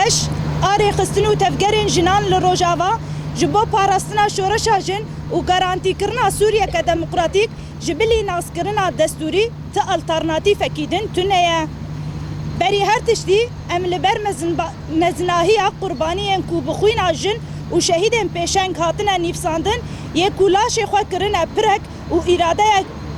beş arê xistin û tevgerên jinan li Rojava ji bo parastina şoreşa jin û garantîkirina Sûriyeke demokratîk ji bilî naskirina destûrî ti alternatîfekî din tune ye. Berî her tiştî em li ber mezinahiya qurbaniyên ku bi xwîna jin û şehîdên pêşeng hatine nîvsandin yê ku laşê xwe kirine pirek û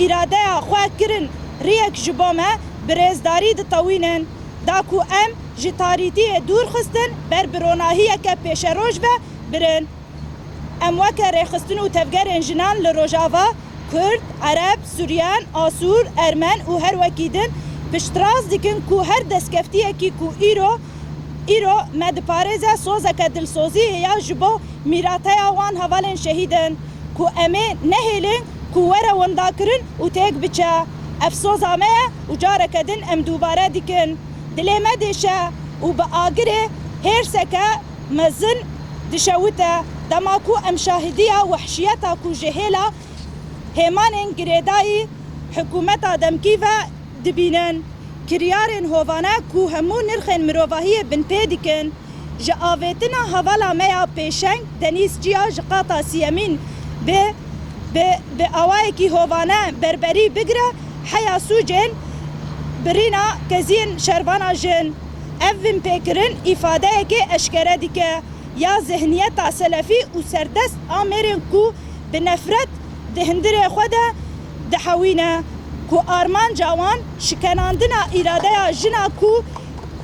îradeya xwe kirin rêyek ji bo me bi rêzdarî ditewînin. Da ku em ji tarîtiyê dûr xistin ber bi ronahiyeke pêşeroj ve birin. Em weke rêxistin û tevgerên jinan li Rojava, Kurd, Ereb, Sûriyan, Asûr, Ermen û her wekî din piştras dikin ku her destkeftiyekî ku îro me diparêze sozeke dilsoziyê ya ji bo mîrateya wan hevalên şehîdin ku em ê nehêlin ku were windakirin û têk biçe. Efsoza me ye û careke din em dûbare dikin. Dilê me dêşe û bi agirê hêrseke mezin dişewite dema ku em şahîdiya wehşiyeta ku ji hêla hêmanên girêdayî hikûmeta demkî ve dibînin. Kiryarên hovane ku hemû nirxên mirovahiyê bin pê dikin. Ji avêtina hevala me ya pêşeng denîzciya ji qata siyemîn bi awayekî hovane berberî bigire heya sûcên birîna keziyên şervana jin. Ev bin pêkirin îfadeyekê eşkere dike ya zihniyeta selefî û serdest amêrên ku bi nefret di hindirê xwe de dihewîne ku armanca wan şikenandina îradeya jina ku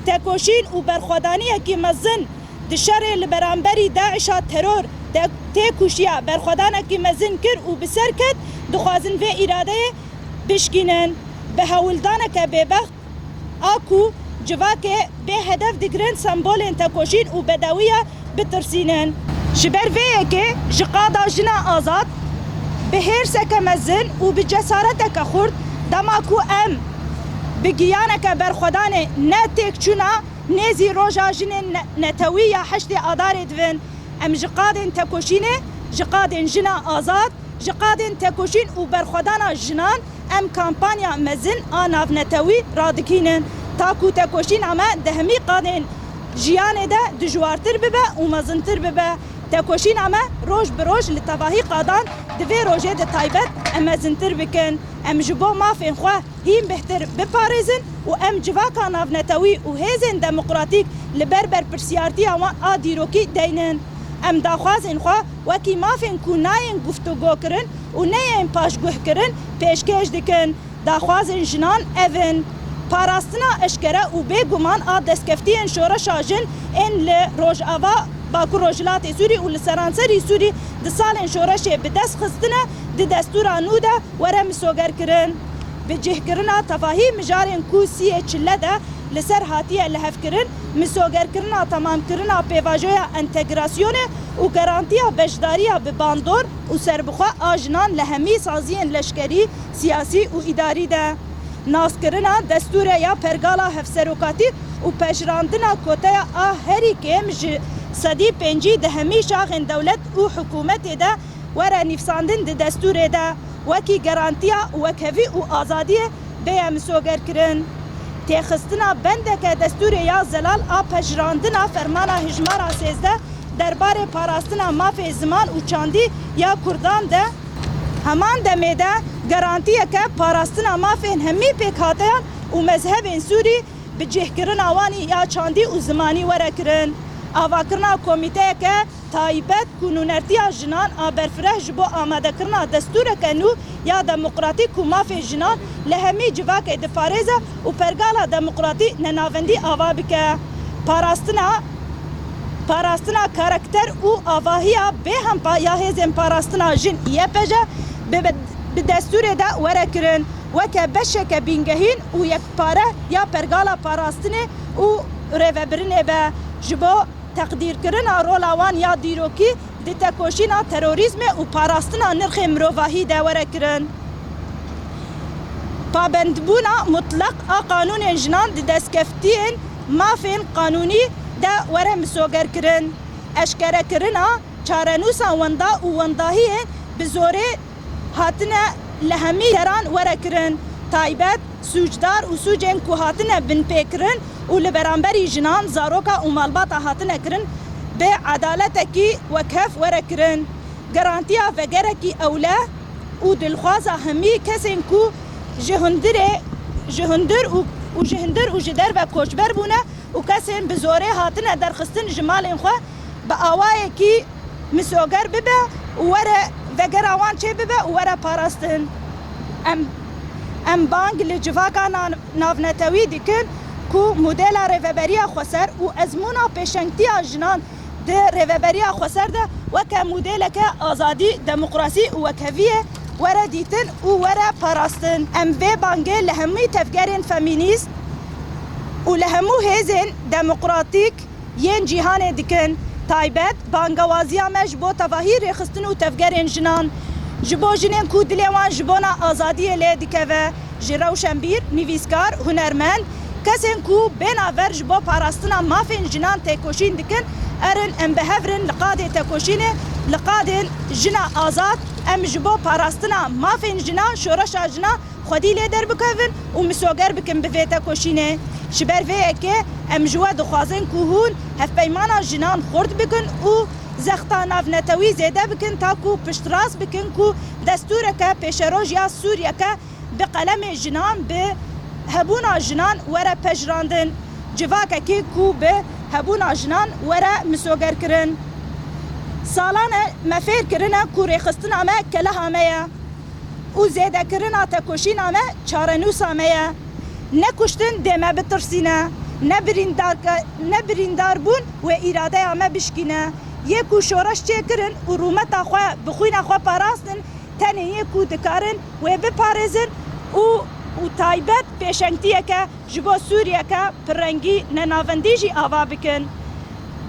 tekoşîn û berxwedaniyekî mezin di şerê li beramberî Daişa teror tê kuşiya berxwedanekî mezin kir û bi ser ket dixwazin vê îradeyê bişkînin. Bi hewildaneke bêbext a ku civakê bê hedef digirin sembolên tekoşîn û bedewiya bitirsînin. Ji ber vê yekê ji qada jina azad bi hêrseke mezin û bi cesareteke xurt dema ku em bi giyaneke berxwedanê ne têkçûna nêzî roja jinên netewî ya heştê adarê divin. Em ji qadên tekoşînê, ji qadên jina azad, ji qadên tekoşîn û berxwedana jinan em kampanya mezin a navnetewî radikînin. Ta ku tekoşîna me di hemî qadên jiyanê de dijwartir bibe û mezintir bibe. Tekoşîna me roj bi roj li tevahî qadan di vê rojê de taybet em mezintir bikin. Em ji bo mafên xwe hîn bihtir biparêzin û em civaka navnetewî û hêzên demokratîk li ber berpirsiyartiya wan a dîrokî deynin. Em daxwazên xwe wekî mafên ku nayên guftûgokirin û neyên paşguhkirin pêşkêş dikin. Daxwazên jinan evin. Parastina eşkere û bêguman a destkeftiyên şoreşa jin ên li Rojava Bakur Rojhilatê Sûrî û li seranserî Sûrî di salên şoreşê bi dest xistine di destûra nû de were misogerkirin. Bi cihkirina tevahî mijarên ku siyê çille de li ser hatiye lihevkirin, misogerkirina tamamkirina pêvajoya entegrasyonê û garantiya bejdariya bi bandor û serbixwe a jinan li hemî saziyên leşkerî, siyasî û îdarî de. Naskirina destûrê ya pergala hevserokatî û pejrandina koteya a herî kêm ji sedî pêncî di hemî şaxên dewlet û hikûmetê de were nîvsandin di destûrê de wekî garantiya wekhevî û azadiyê bêye misogerkirin. Têxistina bendeke destûrê ya zelal a pejrandina fermana hijmara 13 derbarê parastina mafê ziman û çandî ya Kurdan de heman demê de garantiyeke parastina mafên hemî pêkhateyan û mezhebên Sûrî bi cihkirina wanî ya çandî û zimanî were kirin. Avakirina komîteyeke taybet ku nûnertiya jinan a berfireh ji bo amadekirina destûreke nû ya demokratîk ku mafê jinan li hemî civakê diparêze û pergala demokratî nenavendî ava bike. Parastina karakter û avahiya bêhempa ya hêzên parastina jin YPJ bi destûrê de were kirin. Weke beşeke bîngehîn û yekpare ya pergala parastinê û rêvebirinê be ji bo teqdîrkirina rola wan ya dîrokî di tekoşîna terorîzmê û parastina nirxê mirovahî de were kirin. Pabendbûna mutlaq a qanûnên jinan di destkeftiyên mafên qanûnî de were misogerkirin. Eşkerekirina çarenûsa wenda û wendahiyên bi zorê hatine li hemî teran were kirin. Taybet, sûcdar û sûcên ku hatine binpêkirin و لبرانبری جنان زاروکا و مالباتا هاتنه کرن به عدالتکی وکف ورکرن گرانتیا وگرکی اوله و دلخوازا همی کسین کو جهندر و جدر و کوچبر بونه و کسین بزوره هاتنه درخستن جمالین خو به آوائه کی مسوگر ببه و وره وگراوان چه ببه و وره پاراستن ام بانگ لجواکا ناونتوی دیکن کو مدل ریوبریا خوسر و ازمونا پیشنگتیا جنان ده ریوبریا خوسر ده وکه مدل که آزادی دموکراسی و وکویه وره دیتن و وره پاراستن ام به بانگه لهمی تفگرین فمینیست و لهمو هیزن دموکراتیک ین جیهان دیکن تایبت بانگوازیا مج بو تواهی ریخستن و تفگرین جنان جبو جنین کو دلیوان جبونا آزادی لی دیکوه جروشنبیر نویسکار هنرمند کسین کو بیناور جبو پاراستنا مافین جنان تکوشین دیکن ارن ام بهورن لقاده تکوشینه لقاده جنا آزاد ام جبو پاراستنا مافین جنا شورشا جنا خودی لی در بکوین و مسوگر بکن بفه تکوشینه شبر وی که ام جوا دخوازن که هون هف پیمانا جنان خورد بکن و زختا ناونتوی زیده بکن تا کو پشتراس بکن کو دستور که پیشروج یا سوریا که به قلم جنان به هبونا جنان وره پجراندن جواکه که کو به هبونا جنان وره مسوگر کرن سالانه مفیر کرنه کو ریخستن آمه کله آمه و زیده کرنه تکوشین آمه چارنوس آمه نکشتن دمه بترسینه نبریندار بون و اراده آمه بشکینه یکو شورش چه کرن و رومتا خواه بخوین خواه پاراستن تنه یکو دکارن و بپارزن و تایبت پیشنگتیه که جبو سوریه که پرنگی نناوندی جی آوا بکن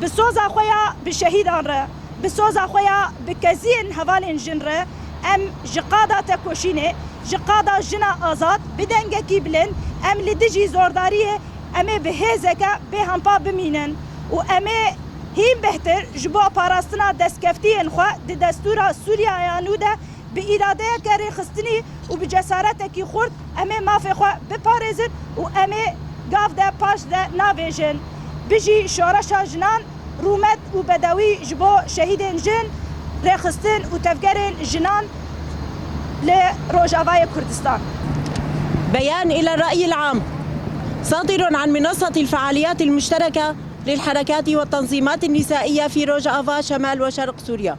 بسوزا خواه بشهیدان ره بسوزا خواه بکزین حوالین جن ره ام جقادا تکوشینه جقادا جنا آزاد بدنگه کی بلن ام لدجی زورداریه امه به هزکه به همپا بمینن و امه هیم بهتر جبو پاراستنا دستکفتین خو د دستور سوریا یانو ده به اراده کاری خستنی و به جسارت کی خورد امه مافه خو بپارزن و امه گاف ده پاش ده ناویژن بجی شورش جنان رومت و بدوی جبو شهیدین جن رخستن و تفگرین جنان لروجاوای كردستان. بيان إلى الرأي العام صادر عن منصة الفعاليات المشتركة للحركات والتنظيمات النسائية في روجافا شمال وشرق سوريا.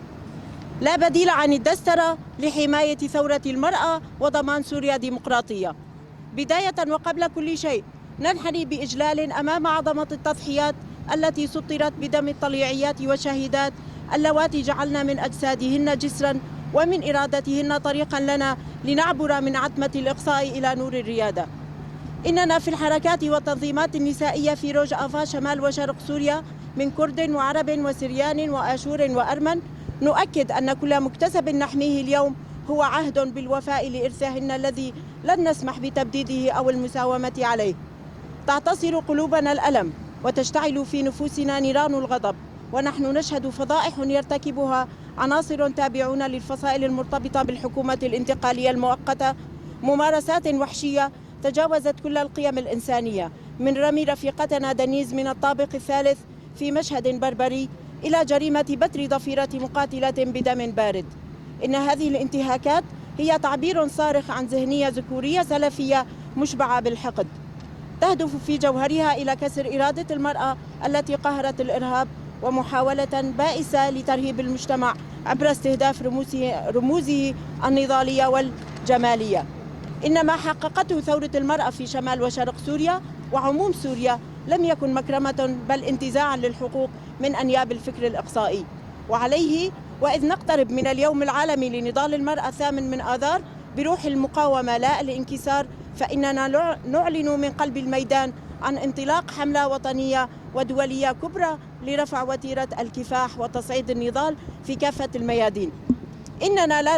لا بديل عن الدسترة لحماية ثورة المرأة وضمان سوريا ديمقراطية. بداية وقبل كل شيء ننحني بإجلال أمام عظمة التضحيات التي سطرت بدم الطليعيات والشهيدات اللواتي جعلن من أجسادهن جسرا ومن إرادتهن طريقا لنا لنعبر من عتمة الإقصاء إلى نور الريادة. إننا في الحركات والتنظيمات النسائية في روجافا شمال وشرق سوريا من كرد وعرب وسريان وآشور وأرمن نؤكد أن كل مكتسب نحميه اليوم هو عهد بالوفاء لإرثهن الذي لن نسمح بتبديده أو المساومة عليه. تعتصر قلوبنا الألم وتشتعل في نفوسنا نيران الغضب ونحن نشهد فضائح يرتكبها عناصر تابعون للفصائل المرتبطة بالحكومة الانتقالية المؤقتة ممارسات وحشية تجاوزت كل القيم الإنسانية، من رمي رفيقتنا دنيز من الطابق الثالث في مشهد بربري إلى جريمة بتر ضفيرة مقاتلة بدم بارد. إن هذه الانتهاكات هي تعبير صارخ عن ذهنية ذكورية سلفية مشبعة بالحقد، تهدف في جوهرها إلى كسر إرادة المرأة التي قهرت الإرهاب ومحاولة بائسة لترهيب المجتمع عبر استهداف رموزه النضالية والجمالية. إن ما حققته ثورة المرأة في شمال وشرق سوريا وعموم سوريا لم يكن مكرمة بل انتزاعا للحقوق من أنياب الفكر الإقصائي. وعليه وإذ نقترب من اليوم العالمي لنضال المرأة الثامن من آذار بروح المقاومة لا الانكسار، فإننا نعلن من قلب الميدان عن انطلاق حملة وطنية ودولية كبرى لرفع وتيرة الكفاح وتصعيد النضال في كافة الميادين. إننا لا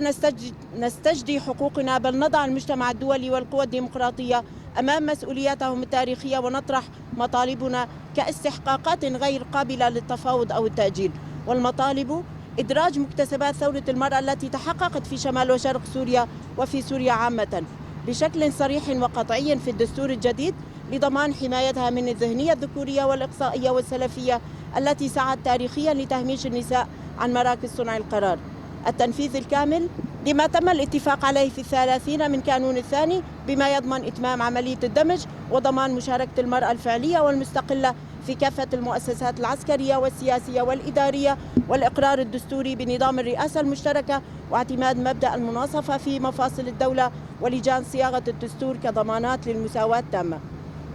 نستجدي حقوقنا بل نضع المجتمع الدولي والقوى الديمقراطية أمام مسؤولياتهم التاريخية ونطرح مطالبنا كاستحقاقات غير قابلة للتفاوض أو التأجيل. والمطالب إدراج مكتسبات ثورة المرأة التي تحققت في شمال وشرق سوريا وفي سوريا عامة بشكل صريح وقطعي في الدستور الجديد لضمان حمايتها من الذهنية الذكورية والإقصائية والسلفية التي سعت تاريخيا لتهميش النساء عن مراكز صنع القرار. التنفيذ الكامل لما تم الاتفاق عليه في 30 من كانون الثاني بما يضمن إتمام عملية الدمج وضمان مشاركة المرأة الفعلية والمستقلة في كافة المؤسسات العسكرية والسياسية والإدارية، والإقرار الدستوري بنظام الرئاسة المشتركة، واعتماد مبدأ المناصفة في مفاصل الدولة ولجان صياغة الدستور كضمانات للمساواة التامة.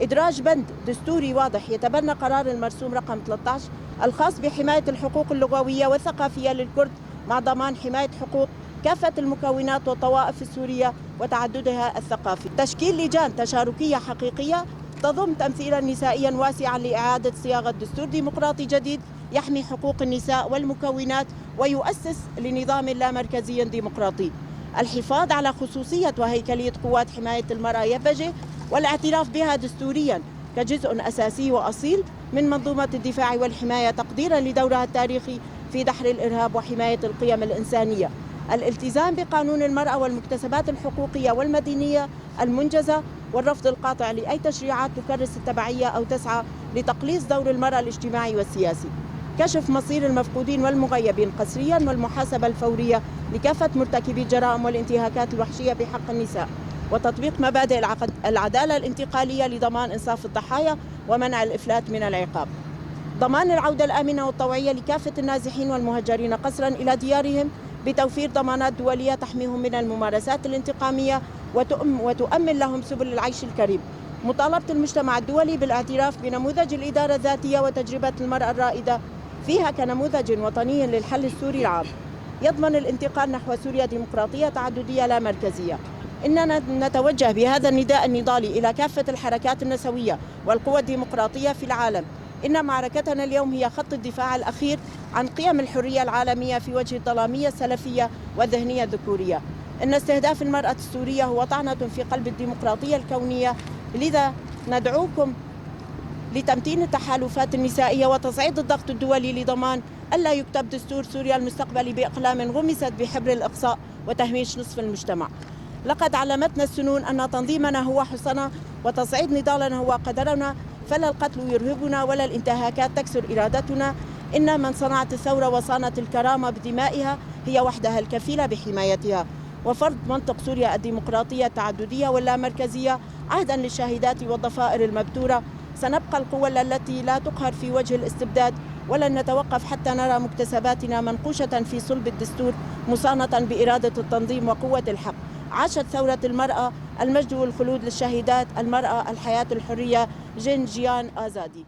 إدراج بند دستوري واضح يتبنى قرار المرسوم رقم 13 الخاص بحماية الحقوق اللغوية والثقافية للكرد مع ضمان حماية حقوق كافة المكونات والطوائف السورية وتعددها الثقافي. تشكيل لجان تشاركية حقيقية تضم تمثيلا نسائيا واسعا لإعادة صياغة دستور ديمقراطي جديد يحمي حقوق النساء والمكونات ويؤسس لنظام لا مركزي ديمقراطي. الحفاظ على خصوصية وهيكلية قوات حماية المرأة يفجه والاعتراف بها دستوريا كجزء أساسي وأصيل من منظومة الدفاع والحماية تقديرا لدورها التاريخي في دحر الإرهاب وحماية القيم الإنسانية. الالتزام بقانون المرأة والمكتسبات الحقوقية والمدنية المنجزة والرفض القاطع لأي تشريعات تكرس التبعية أو تسعى لتقليص دور المرأة الاجتماعي والسياسي. كشف مصير المفقودين والمغيبين قسريا والمحاسبة الفورية لكافة مرتكبي الجرائم والانتهاكات الوحشية بحق النساء، وتطبيق مبادئ العدالة الانتقالية لضمان إنصاف الضحايا ومنع الإفلات من العقاب. ضمان العودة الآمنة والطوعية لكافة النازحين والمهجرين قسرا إلى ديارهم بتوفير ضمانات دولية تحميهم من الممارسات الانتقامية وتؤمن لهم سبل العيش الكريم. مطالبة المجتمع الدولي بالاعتراف بنموذج الإدارة الذاتية وتجربة المرأة الرائدة فيها كنموذج وطني للحل السوري العام يضمن الانتقال نحو سوريا ديمقراطية تعددية لا مركزية. إننا نتوجه بهذا النداء النضالي إلى كافة الحركات النسوية والقوى الديمقراطية في العالم. إن معركتنا اليوم هي خط الدفاع الأخير عن قيم الحرية العالمية في وجه الظلامية السلفية والذهنية الذكورية. إن استهداف المرأة السورية هو طعنة في قلب الديمقراطية الكونية، لذا ندعوكم لتمتين التحالفات النسائية وتصعيد الضغط الدولي لضمان ألا يكتب دستور سوريا المستقبلي بأقلام غمست بحبر الإقصاء وتهميش نصف المجتمع. لقد علمتنا السنون أن تنظيمنا هو حصنا وتصعيد نضالنا هو قدرنا، فلا القتل يرهبنا ولا الانتهاكات تكسر إرادتنا. إن من صنعت الثورة وصانت الكرامة بدمائها هي وحدها الكفيلة بحمايتها وفرض منطق سوريا الديمقراطية التعددية واللامركزية عهدا للشاهدات والضفائر المبتورة. سنبقى القوى التي لا تقهر في وجه الاستبداد، ولن نتوقف حتى نرى مكتسباتنا منقوشة في صلب الدستور مصانة بإرادة التنظيم وقوة الحق. عاشت ثورة المرأة، المجد والخلود للشهيدات المرأة، الحياة الحرية. جين جيان آزادي.